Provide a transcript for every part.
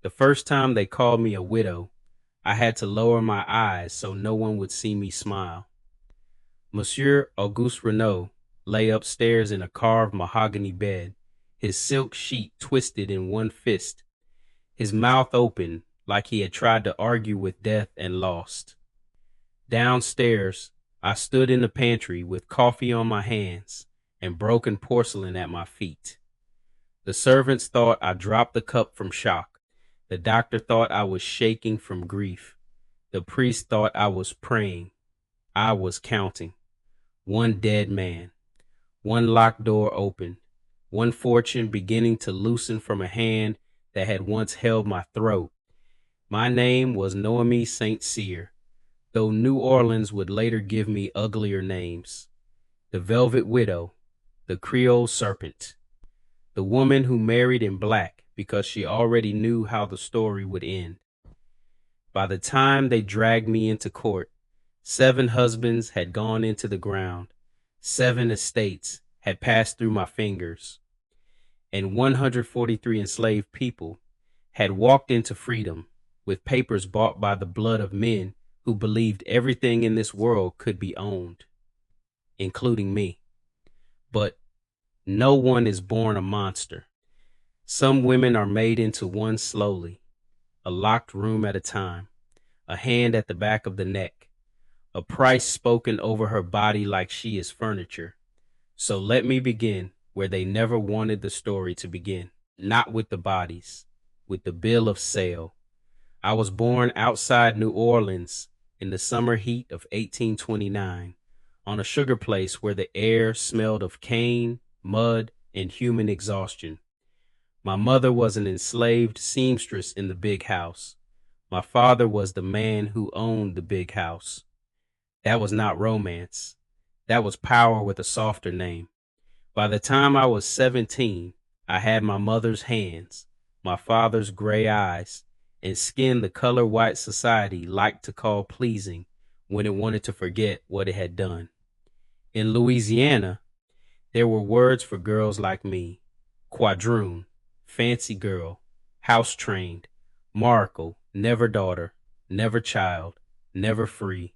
The first time they called me a widow, I had to lower my eyes so no one would see me smile. Monsieur Auguste Renault lay upstairs in a carved mahogany bed, his silk sheet twisted in one fist, his mouth open like he had tried to argue with death and lost. Downstairs, I stood in the pantry with coffee on my hands and broken porcelain at my feet. The servants thought I dropped the cup from shock. The doctor thought I was shaking from grief. The priest thought I was praying. I was counting. One dead man. One locked door open. One fortune beginning to loosen from a hand that had once held my throat. My name was Noémie St, though New Orleans would later give me uglier names. The Velvet Widow, the Creole Serpent, the woman who married in black because she already knew how the story would end. By the time they dragged me into court, 7 husbands had gone into the ground, 7 estates had passed through my fingers, and 143 enslaved people had walked into freedom with papers bought by the blood of men who believed everything in this world could be owned, including me. But no one is born a monster. Some women are made into one slowly, a locked room at a time, a hand at the back of the neck, a price spoken over her body like she is furniture. So let me begin where they never wanted the story to begin, not with the bodies, with the bill of sale. I was born outside New Orleans in the summer heat of 1829, on a sugar place where the air smelled of cane, mud, and human exhaustion. My mother was an enslaved seamstress in the big house. My father was the man who owned the big house. That was not romance. That was power with a softer name. By the time I was 17, I had my mother's hands, my father's gray eyes, and skin the color white society liked to call pleasing when it wanted to forget what it had done. In Louisiana, there were words for girls like me: quadroon, fancy girl, house-trained, maracle, never daughter, never child, never free.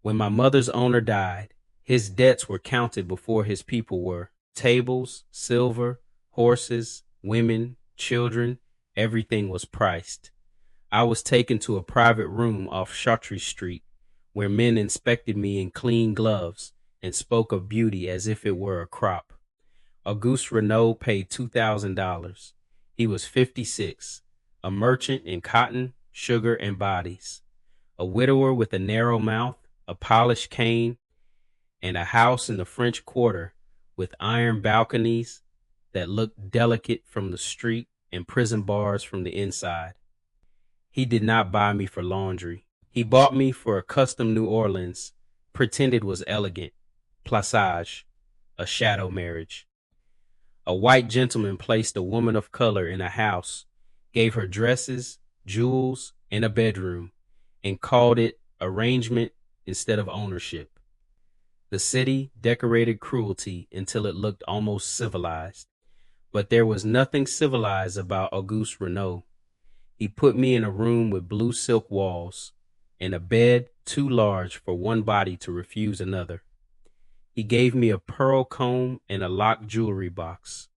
When my mother's owner died, his debts were counted before his people were. Tables, silver, horses, women, children, everything was priced. I was taken to a private room off Chartres Street, where men inspected me in clean gloves and spoke of beauty as if it were a crop. Auguste Renault paid $2,000. He was 56, a merchant in cotton, sugar, and bodies, a widower with a narrow mouth, a polished cane, and a house in the French Quarter with iron balconies that looked delicate from the street and prison bars from the inside. He did not buy me for laundry. He bought me for a custom New Orleans, pretended was elegant, plaçage, a shadow marriage. A white gentleman placed a woman of color in a house, gave her dresses, jewels, and a bedroom, and called it arrangement instead of ownership. The city decorated cruelty until it looked almost civilized. But there was nothing civilized about Auguste Renault. He put me in a room with blue silk walls and a bed too large for one body to refuse another. He gave me a pearl comb and a locked jewelry box.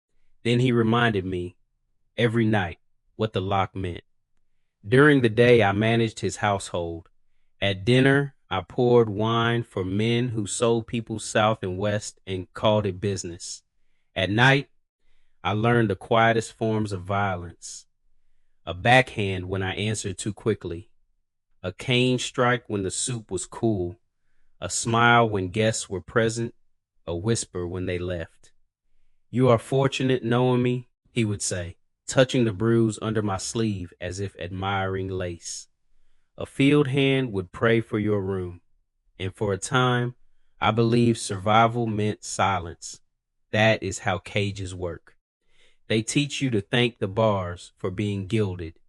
Then he reminded me, every night, what the lock meant. During the day, I managed his household. At dinner, I poured wine for men who sold people south and west and called it business. At night, I learned the quietest forms of violence. A backhand when I answered too quickly. A cane strike when the soup was cool. A smile when guests were present. A whisper when they left. "You are fortunate, Noémie," he would say, touching the bruise under my sleeve as if admiring lace. A field hand would pray for your room. And for a time, I believed survival meant silence. That is how cages work. They teach you to thank the bars for being gilded.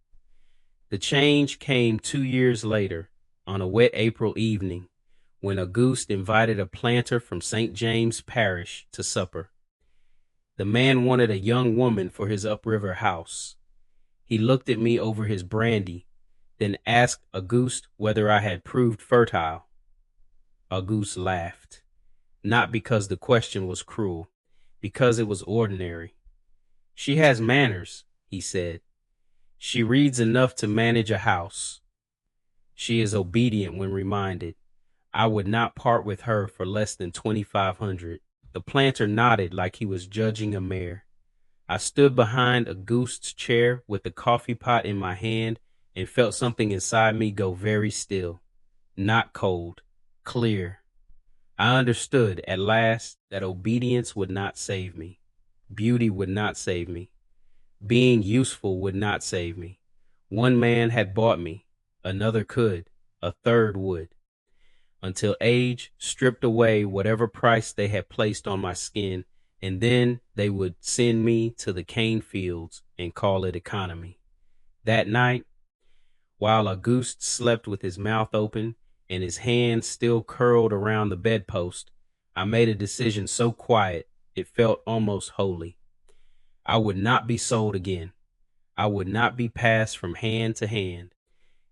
The change came 2 years later, on a wet April evening, when Auguste invited a planter from St. James Parish to supper. The man wanted a young woman for his upriver house. He looked at me over his brandy, then asked Auguste whether I had proved fertile. Auguste laughed, not because the question was cruel, because it was ordinary. She has manners, he said. She reads enough to manage a house. She is obedient when reminded. I would not part with her for less than 2,500. The planter nodded like he was judging a mare. I stood behind Auguste's chair with the coffee pot in my hand and felt something inside me go very still. Not cold, clear. I understood at last that obedience would not save me. Beauty would not save me. Being useful would not save me. One man had bought me, another could, a third would, until age stripped away whatever price they had placed on my skin, and then they would send me to the cane fields and call it economy. That night, while Auguste slept with his mouth open and his hands still curled around the bedpost, I made a decision so quiet it felt almost holy. I would not be sold again. I would not be passed from hand to hand.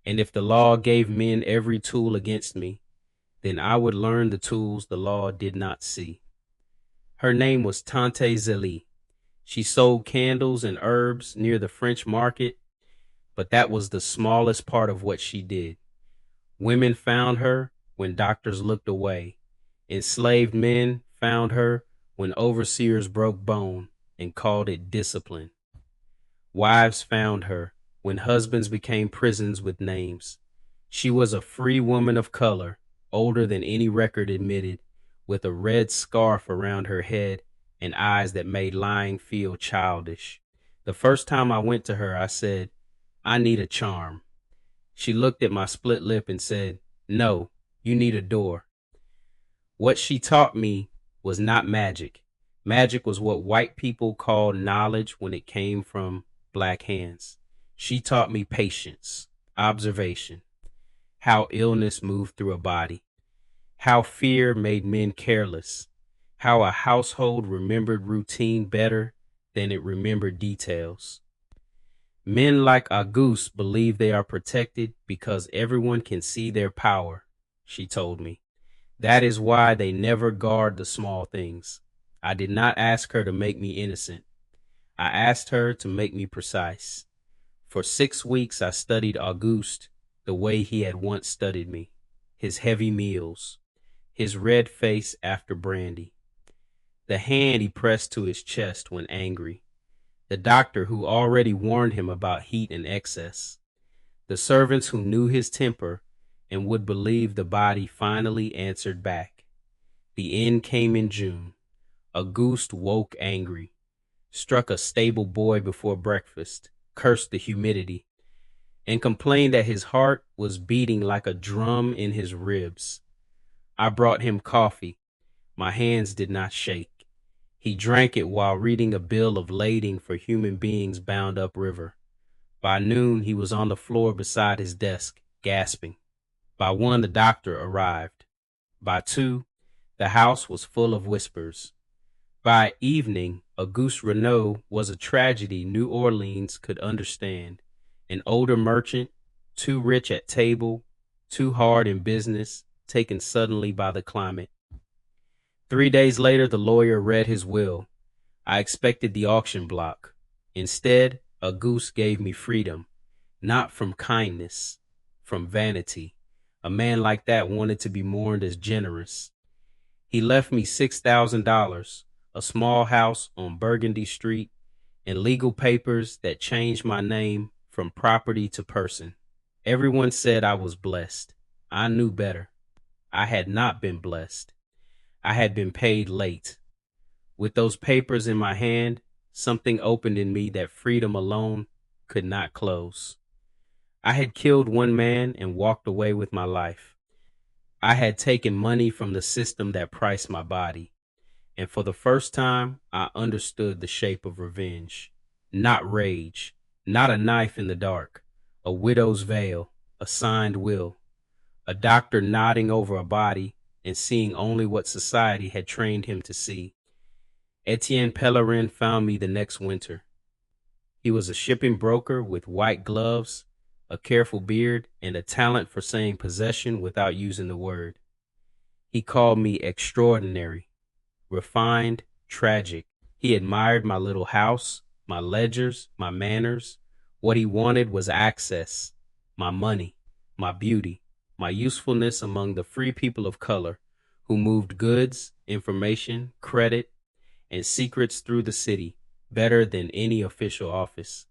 And if the law gave men every tool against me, then I would learn the tools the law did not see. Her name was Tante Zélie. She sold candles and herbs near the French market, but that was the smallest part of what she did. Women found her when doctors looked away. Enslaved men found her when overseers broke bone and called it discipline. Wives found her when husbands became prisons with names. She was a free woman of color, older than any record admitted, with a red scarf around her head and eyes that made lying feel childish. The first time I went to her, I said, "I need a charm." She looked at my split lip and said, "No, you need a door." What she taught me was not magic. Magic was what white people called knowledge when it came from black hands. She taught me patience, observation, how illness moved through a body, how fear made men careless, how a household remembered routine better than it remembered details. Men like Auguste believe they are protected because everyone can see their power, she told me. That is why they never guard the small things. I did not ask her to make me innocent. I asked her to make me precise. For 6 weeks I studied Auguste the way he had once studied me. His heavy meals, his red face after brandy, the hand he pressed to his chest when angry, the doctor who already warned him about heat and excess, the servants who knew his temper and would believe the body finally answered back. The end came in June. Auguste woke angry, struck a stable boy before breakfast, cursed the humidity, and complained that his heart was beating like a drum in his ribs. I brought him coffee. My hands did not shake. He drank it while reading a bill of lading for human beings bound upriver. By noon, he was on the floor beside his desk, gasping. By 1, the doctor arrived. By 2, the house was full of whispers. By evening, Auguste Renault was a tragedy New Orleans could understand. An older merchant, too rich at table, too hard in business, taken suddenly by the climate. 3 days later, the lawyer read his will. I expected the auction block. Instead, Auguste gave me freedom, not from kindness, from vanity. A man like that wanted to be mourned as generous. He left me $6,000, a small house on Burgundy Street, and legal papers that changed my name from property to person. Everyone said I was blessed. I knew better. I had not been blessed. I had been paid late. With those papers in my hand, something opened in me that freedom alone could not close. I had killed one man and walked away with my life. I had taken money from the system that priced my body. And for the first time, I understood the shape of revenge. Not rage, not a knife in the dark, a widow's veil, a signed will, a doctor nodding over a body and seeing only what society had trained him to see. Etienne Pellerin found me the next winter. He was a shipping broker with white gloves, a careful beard, and a talent for saying possession without using the word. He called me extraordinary, refined, tragic. He admired my little house, my ledgers, my manners. What he wanted was access, my money, my beauty, my usefulness among the free people of color who moved goods, information, credit, and secrets through the city better than any official office.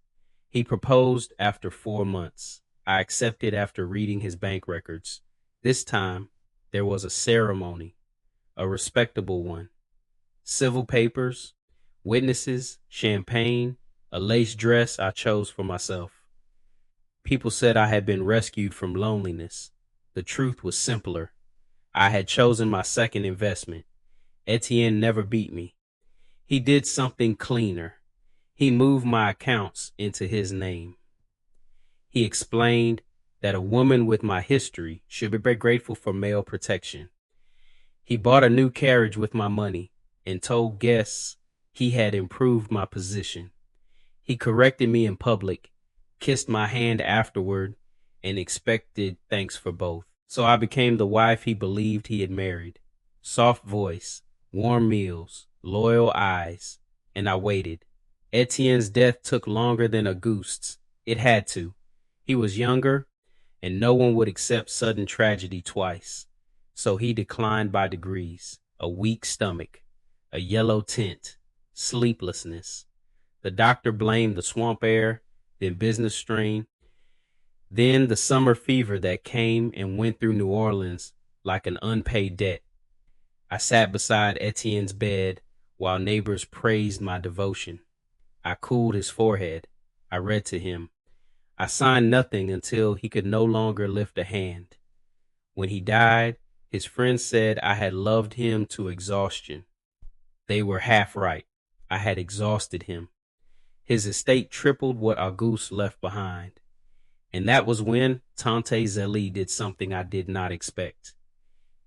He proposed after 4 months. I accepted after reading his bank records. This time, there was a ceremony, a respectable one. Civil papers, witnesses, champagne, a lace dress I chose for myself. People said I had been rescued from loneliness. The truth was simpler. I had chosen my second investment. Etienne never beat me. He did something cleaner. He moved my accounts into his name. He explained that a woman with my history should be grateful for male protection. He bought a new carriage with my money and told guests he had improved my position. He corrected me in public, kissed my hand afterward, and expected thanks for both. So I became the wife he believed he had married. Soft voice, warm meals, loyal eyes, and I waited. Etienne's death took longer than Auguste's. It had to. He was younger, and no one would accept sudden tragedy twice. So he declined by degrees. A weak stomach, a yellow tint, sleeplessness. The doctor blamed the swamp air, then business strain, then the summer fever that came and went through New Orleans like an unpaid debt. I sat beside Etienne's bed while neighbors praised my devotion. I cooled his forehead. I read to him. I signed nothing until he could no longer lift a hand. When he died, his friends said I had loved him to exhaustion. They were half right. I had exhausted him. His estate tripled what Auguste left behind. And that was when Tante Zélie did something I did not expect.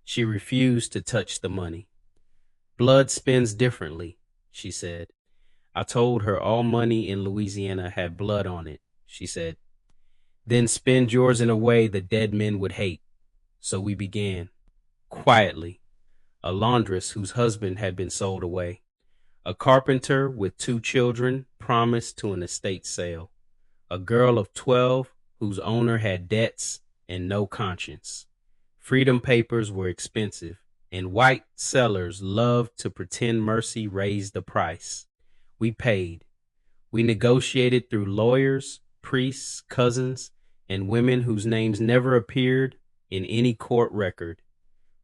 She refused to touch the money. Blood spins differently, she said. I told her all money in Louisiana had blood on it, she said. Then spend yours in a way the dead men would hate. So we began, quietly. A laundress whose husband had been sold away. A carpenter with 2 children promised to an estate sale. A girl of 12 whose owner had debts and no conscience. Freedom papers were expensive, and white sellers loved to pretend mercy raised the price. We paid. We negotiated through lawyers, priests, cousins, and women whose names never appeared in any court record.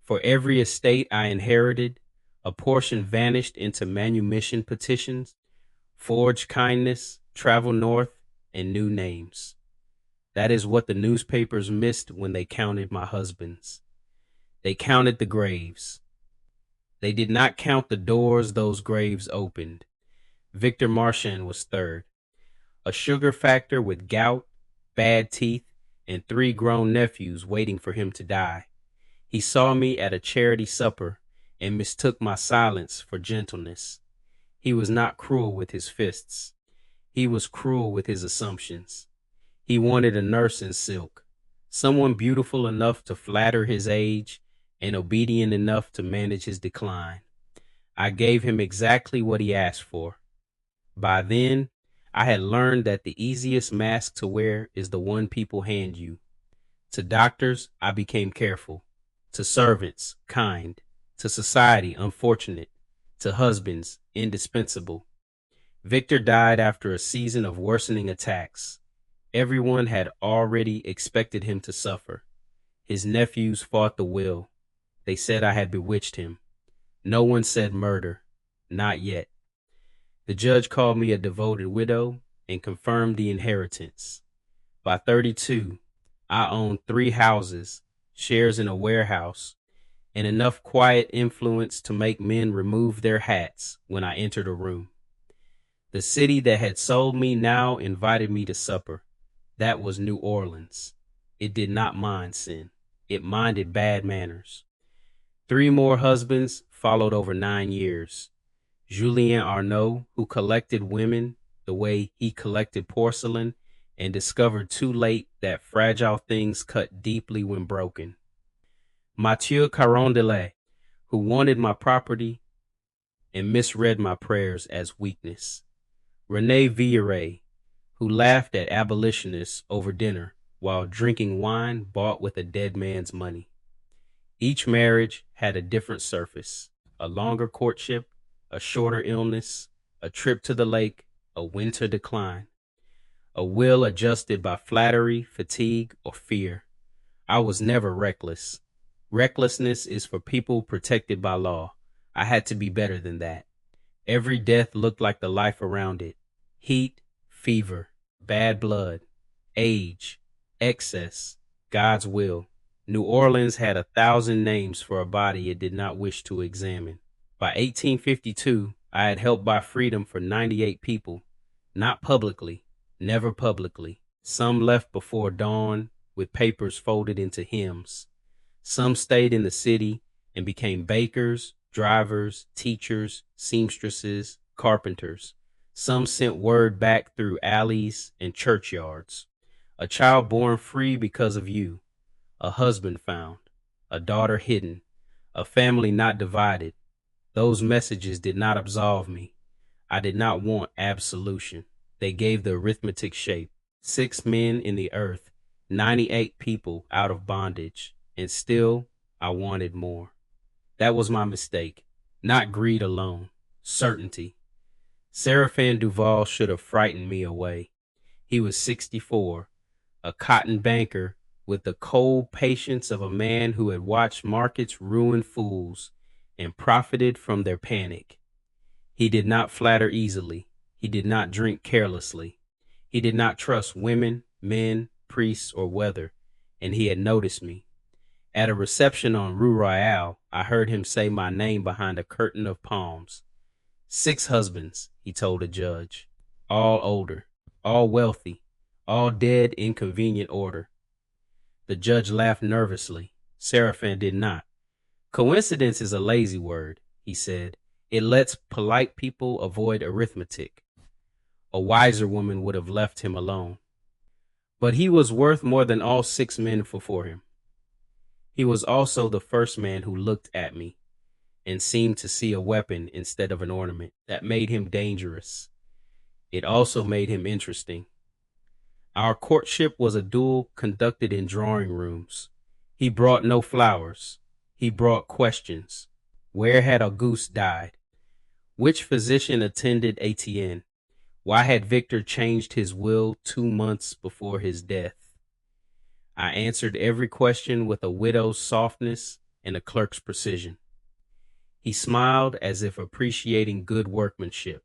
For every estate I inherited, a portion vanished into manumission petitions, forged kindness, travel north, and new names. That is what the newspapers missed when they counted my husbands. They counted the graves. They did not count the doors those graves opened. Victor Marchand was third. A sugar factor with gout, bad teeth, and 3 grown nephews waiting for him to die. He saw me at a charity supper and mistook my silence for gentleness. He was not cruel with his fists. He was cruel with his assumptions. He wanted a nurse in silk, someone beautiful enough to flatter his age and obedient enough to manage his decline. I gave him exactly what he asked for. By then, I had learned that the easiest mask to wear is the one people hand you. To doctors, I became careful. To servants, kind. To society, unfortunate. To husbands, indispensable. Victor died after a season of worsening attacks. Everyone had already expected him to suffer. His nephews fought the will. They said I had bewitched him. No one said murder. Not yet. The judge called me a devoted widow and confirmed the inheritance. By 32, I owned 3 houses, shares in a warehouse, and enough quiet influence to make men remove their hats when I entered a room. The city that had sold me now invited me to supper. That was New Orleans. It did not mind sin. It minded bad manners. 3 more husbands followed over 9 years. Julien Arnaud, who collected women, the way he collected porcelain and discovered too late that fragile things cut deeply when broken. Mathieu Carondelet, who wanted my property and misread my prayers as weakness. René Villeray, who laughed at abolitionists over dinner while drinking wine bought with a dead man's money. Each marriage had a different surface, a longer courtship, a shorter illness, a trip to the lake, a winter decline, a will adjusted by flattery, fatigue, or fear. I was never reckless. Recklessness is for people protected by law. I had to be better than that. Every death looked like the life around it. Heat, fever, bad blood, age, excess, God's will. New Orleans had 1,000 names for a body it did not wish to examine. By 1852, I had helped buy freedom for 98 people. Not publicly, never publicly. Some left before dawn with papers folded into hymns. Some stayed in the city and became bakers, drivers, teachers, seamstresses, carpenters. Some sent word back through alleys and churchyards. A child born free because of you. A husband found. A daughter hidden. A family not divided. Those messages did not absolve me. I did not want absolution. They gave the arithmetic shape. 6 men in the earth, 98 people out of bondage, and still I wanted more. That was my mistake. Not greed alone. Certainty. Séraphin Duval should have frightened me away. He was 64, a cotton banker with the cold patience of a man who had watched markets ruin fools and profited from their panic. He did not flatter easily. He did not drink carelessly. He did not trust women, men, priests, or weather, and he had noticed me. At a reception on Rue Royale, I heard him say my name behind a curtain of palms. 6 husbands, he told a judge, all older, all wealthy, all dead in convenient order. The judge laughed nervously. Séraphin did not. Coincidence is a lazy word, he said. It lets polite people avoid arithmetic. A wiser woman would have left him alone. But he was worth more than all 6 men before him. He was also the first man who looked at me and seemed to see a weapon instead of an ornament. That made him dangerous. It also made him interesting. Our courtship was a duel conducted in drawing rooms. He brought no flowers. He brought questions. Where had Auguste died? Which physician attended Etienne? Why had Victor changed his will 2 months before his death? I answered every question with a widow's softness and a clerk's precision. He smiled as if appreciating good workmanship.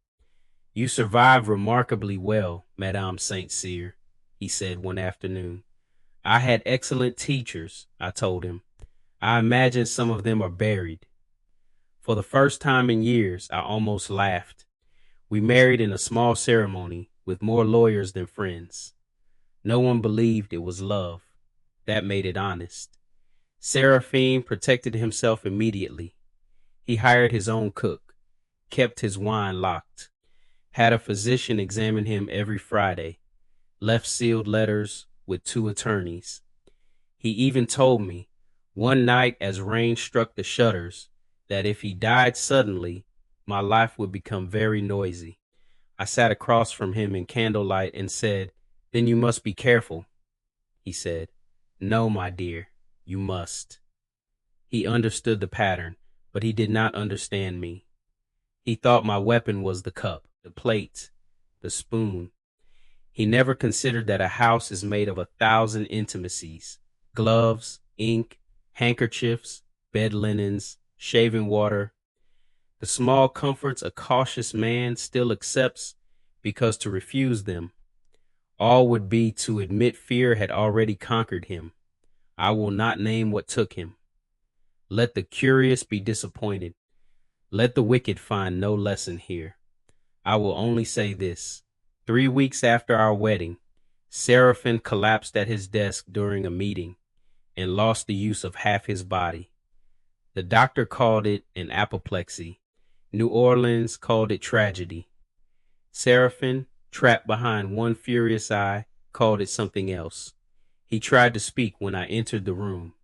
You survived remarkably well, Madame St. Cyr, he said one afternoon. I had excellent teachers, I told him. I imagine some of them are buried. For the first time in years, I almost laughed. We married in a small ceremony with more lawyers than friends. No one believed it was love. That made it honest. Séraphin protected himself immediately. He hired his own cook, kept his wine locked, had a physician examine him every Friday, left sealed letters with 2 attorneys. He even told me, one night as rain struck the shutters, that if he died suddenly, my life would become very noisy. I sat across from him in candlelight and said, "Then you must be careful." He said, "No, my dear, you must." He understood the pattern, but he did not understand me. He thought my weapon was the cup, the plate, the spoon. He never considered that a house is made of 1,000 intimacies: gloves, ink, handkerchiefs, bed linens, shaving water. The small comforts a cautious man still accepts because to refuse them, all would be to admit fear had already conquered him. I will not name what took him. Let the curious be disappointed. Let the wicked find no lesson here. I will only say this. 3 weeks after our wedding, Séraphin collapsed at his desk during a meeting and lost the use of half his body. The doctor called it an apoplexy. New Orleans called it tragedy. Séraphin, trapped behind one furious eye, called it something else. He tried to speak when I entered the room.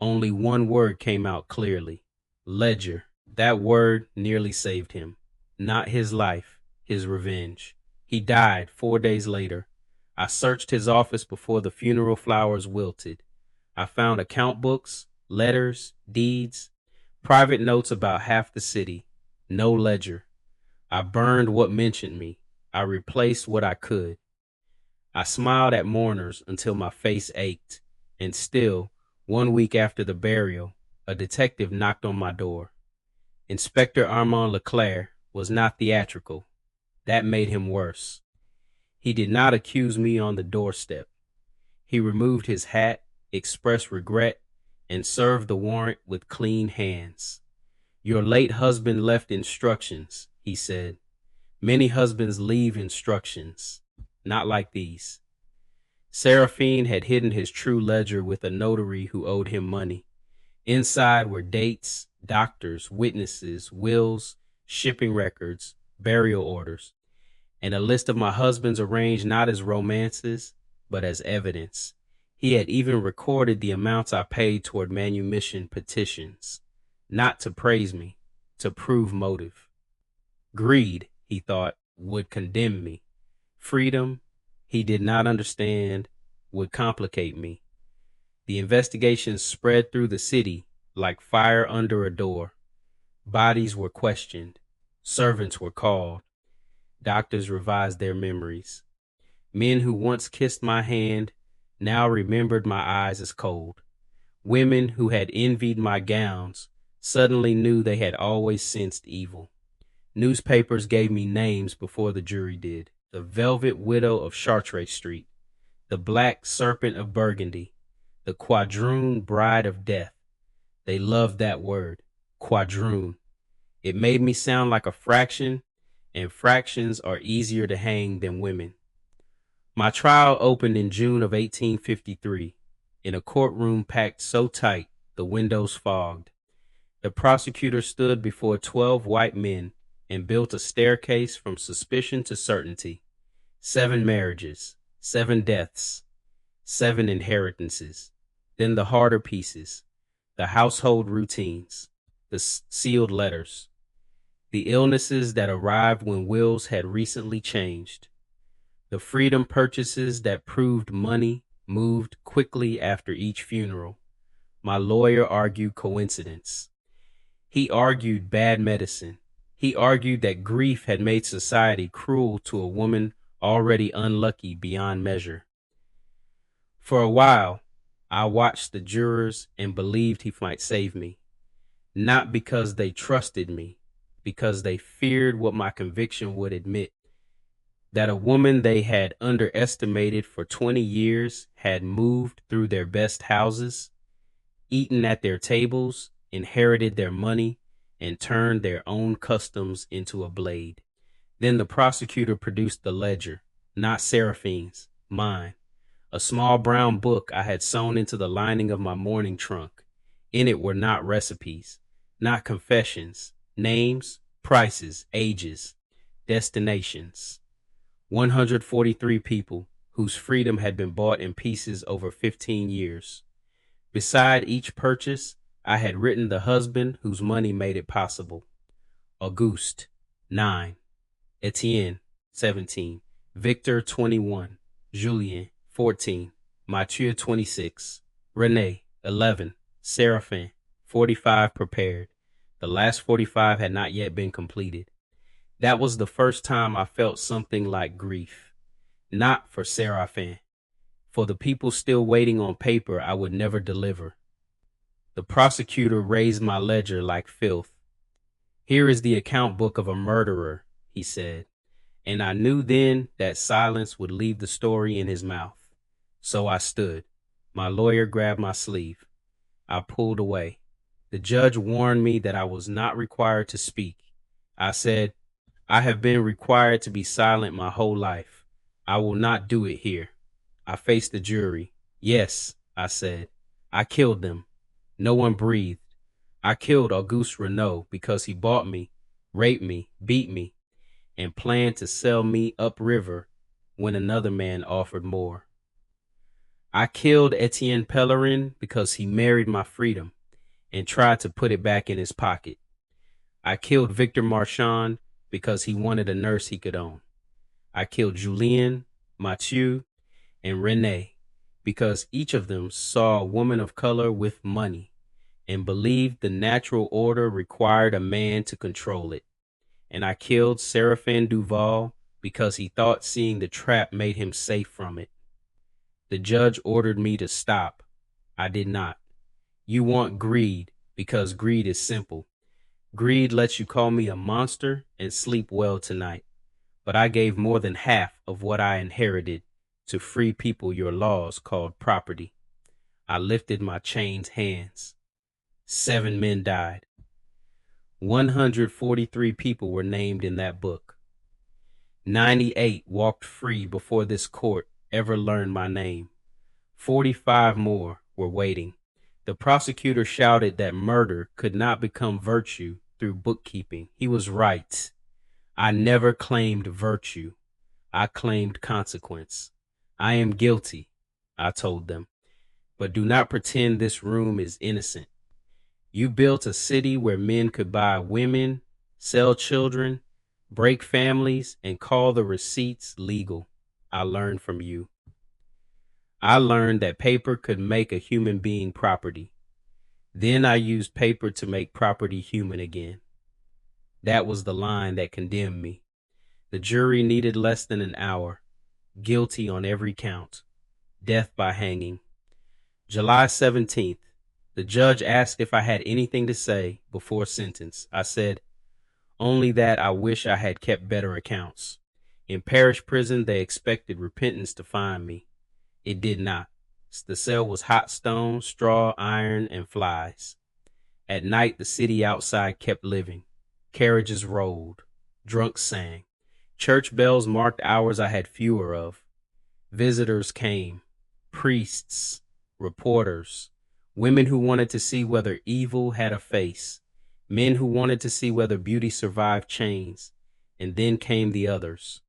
Only one word came out clearly. Ledger. That word nearly saved him. Not his life, his revenge. He died 4 days later. I searched his office before the funeral flowers wilted. I found account books, letters, deeds, private notes about half the city. No ledger. I burned what mentioned me. I replaced what I could. I smiled at mourners until my face ached. And still, 1 week after the burial, a detective knocked on my door. Inspector Armand Leclerc was not theatrical. That made him worse. He did not accuse me on the doorstep. He removed his hat, expressed regret, and served the warrant with clean hands. Your late husband left instructions, he said. Many husbands leave instructions, not like these. Seraphine had hidden his true ledger with a notary who owed him money. Inside were dates, doctors, witnesses, wills, shipping records, burial orders, and a list of my husbands arranged not as romances, but as evidence. He had even recorded the amounts I paid toward manumission petitions, not to praise me, to prove motive. Greed, he thought, would condemn me. Freedom, he did not understand, would complicate me. The investigation spread through the city like fire under a door. Bodies were questioned. Servants were called. Doctors revised their memories. Men who once kissed my hand now remembered my eyes as cold. Women who had envied my gowns suddenly knew they had always sensed evil. Newspapers gave me names before the jury did. The Velvet Widow of Chartres Street, the Black Serpent of Burgundy, the Quadroon Bride of Death. They loved that word, quadroon. It made me sound like a fraction, and fractions are easier to hang than women. My trial opened in June of 1853, in a courtroom packed so tight the windows fogged. The prosecutor stood before 12 white men and built a staircase from suspicion to certainty. 7 marriages, 7 deaths, 7 inheritances. Then the harder pieces, the household routines, the sealed letters, the illnesses that arrived when wills had recently changed, the freedom purchases that proved money moved quickly after each funeral. My lawyer argued coincidence. He argued bad medicine. He argued that grief had made society cruel to a woman already unlucky beyond measure. For a while, I watched the jurors and believed he might save me, not because they trusted me, because they feared what my conviction would admit, that a woman they had underestimated for 20 years had moved through their best houses, eaten at their tables, inherited their money, and turned their own customs into a blade. Then the prosecutor produced the ledger, not Seraphine's, mine, a small brown book I had sewn into the lining of my mourning trunk. In it were not recipes, not confessions, names, prices, ages, destinations. 143 people whose freedom had been bought in pieces over 15 years. Beside each purchase, I had written the husband whose money made it possible. Auguste, 9. Etienne, 17. Victor, 21. Julien, 14. Mathieu, 26. René, 11. Séraphin, 45 prepared. The last 45 had not yet been completed. That was the first time I felt something like grief. Not for Séraphin. For the people still waiting on paper I would never deliver. The prosecutor raised my ledger like filth. Here is the account book of a murderer, he said, and I knew then that silence would leave the story in his mouth. So I stood. My lawyer grabbed my sleeve. I pulled away. The judge warned me that I was not required to speak. I said, I have been required to be silent my whole life. I will not do it here. I faced the jury. Yes, I said, I killed them. No one breathed. I killed Auguste Renault because he bought me, raped me, beat me, and planned to sell me upriver when another man offered more. I killed Etienne Pellerin because he married my freedom and tried to put it back in his pocket. I killed Victor Marchand because he wanted a nurse he could own. I killed Julien, Mathieu, and Renee because each of them saw a woman of color with money and believed the natural order required a man to control it. And I killed Séraphin Duval because he thought seeing the trap made him safe from it. The judge ordered me to stop. I did not. You want greed because greed is simple. Greed lets you call me a monster and sleep well tonight. But I gave more than half of what I inherited to free people your laws called property. I lifted my chained hands. 7 men died. 143 people were named in that book. 98 walked free before this court ever learned my name. 45 more were waiting. The prosecutor shouted that murder could not become virtue through bookkeeping. He was right. I never claimed virtue. I claimed consequence. I am guilty, I told them, but do not pretend this room is innocent. You built a city where men could buy women, sell children, break families, and call the receipts legal. I learned from you. I learned that paper could make a human being property. Then I used paper to make property human again. That was the line that condemned me. The jury needed less than an hour. Guilty on every count. Death by hanging. July 17th. The judge asked if I had anything to say before sentence. I said, only that I wish I had kept better accounts. In parish prison, they expected repentance to find me. It did not. The cell was hot stone, straw, iron, and flies. At night, the city outside kept living. Carriages rolled. Drunks sang. Church bells marked hours I had fewer of. Visitors came. Priests, reporters, women who wanted to see whether evil had a face, men who wanted to see whether beauty survived chains, and then came the others.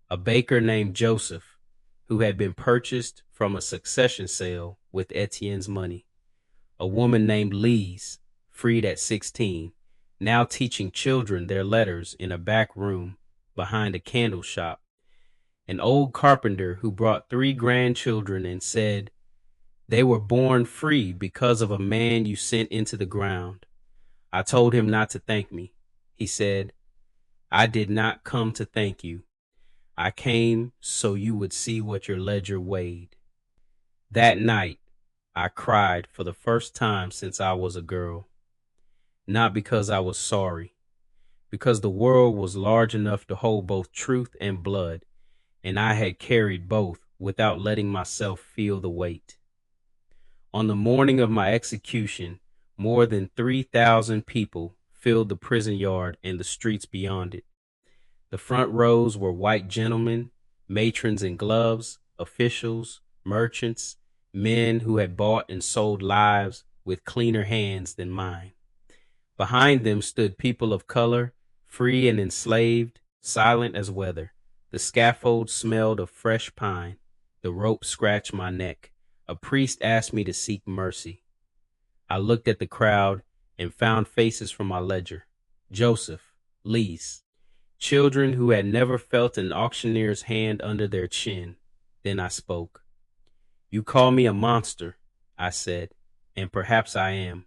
A baker named Joseph, who had been purchased from a succession sale with Etienne's money. A woman named Lise, freed at 16, now teaching children their letters in a back room behind a candle shop. An old carpenter who brought 3 grandchildren and said, they were born free because of a man you sent into the ground. I told him not to thank me. He said, I did not come to thank you. I came so you would see what your ledger weighed. That night, I cried for the first time since I was a girl. Not because I was sorry, because the world was large enough to hold both truth and blood, and I had carried both without letting myself feel the weight. On the morning of my execution, more than 3,000 people filled the prison yard and the streets beyond it. The front rows were white gentlemen, matrons in gloves, officials, merchants, men who had bought and sold lives with cleaner hands than mine. Behind them stood people of color, free and enslaved, silent as weather. The scaffold smelled of fresh pine. The rope scratched my neck. A priest asked me to seek mercy. I looked at the crowd and found faces from my ledger. Joseph, Lise, children who had never felt an auctioneer's hand under their chin. Then I spoke. You call me a monster, I said, and perhaps I am.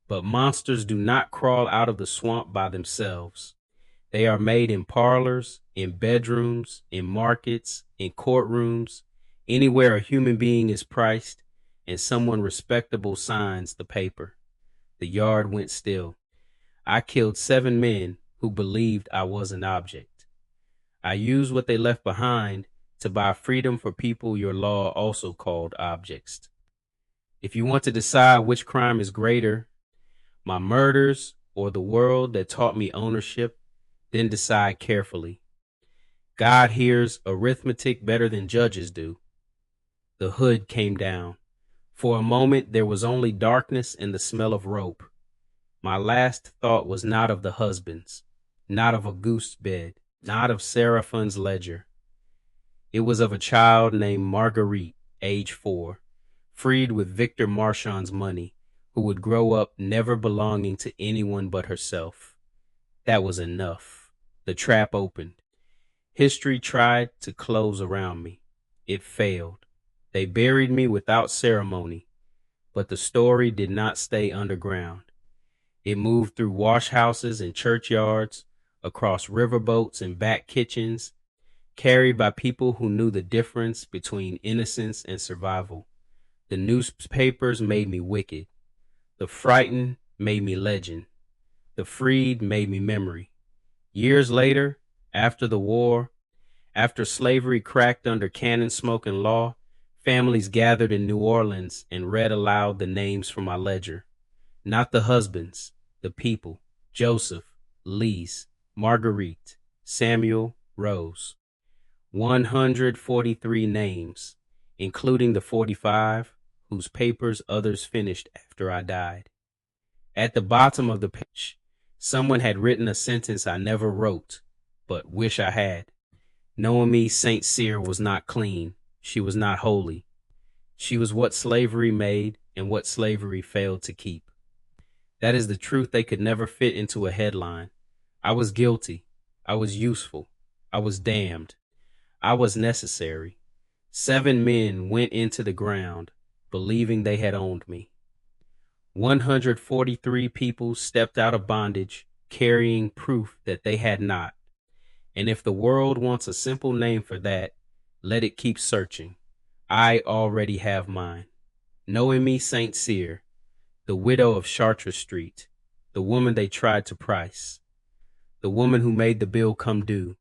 But monsters do not crawl out of the swamp by themselves. They are made in parlors, in bedrooms, in markets, in courtrooms, anywhere a human being is priced and someone respectable signs the paper. The yard went still. I killed 7 men who believed I was an object. I used what they left behind to buy freedom for people your law also called objects. If you want to decide which crime is greater, my murders or the world that taught me ownership, then decide carefully. God hears arithmetic better than judges do. The hood came down. For a moment there was only darkness and the smell of rope. My last thought was not of the husbands, not of a goose bed, not of Seraphin's ledger. It was of a child named Marguerite, age 4, freed with Victor Marchand's money, who would grow up never belonging to anyone but herself. That was enough. The trap opened. History tried to close around me. It failed. They buried me without ceremony, but the story did not stay underground. It moved through washhouses and churchyards, across riverboats and back kitchens, carried by people who knew the difference between innocence and survival. The newspapers made me wicked. The frightened made me legend. The freed made me memory. Years later, after the war, after slavery cracked under cannon smoke and law, families gathered in New Orleans and read aloud the names from my ledger. Not the husbands, the people: Joseph, Lise, Marguerite, Samuel, Rose. 143 names, including the 45 whose papers others finished after I died. At the bottom of the page, someone had written a sentence I never wrote, but wish I had. Noémie St was not clean. She was not holy. She was what slavery made and what slavery failed to keep. That is the truth they could never fit into a headline. I was guilty. I was useful. I was damned. I was necessary. 7 men went into the ground, believing they had owned me. 143 people stepped out of bondage, carrying proof that they had not. And if the world wants a simple name for that, let it keep searching. I already have mine. Noémie St. Cyr, the widow of Chartres Street, the woman they tried to price, the woman who made the bill come due,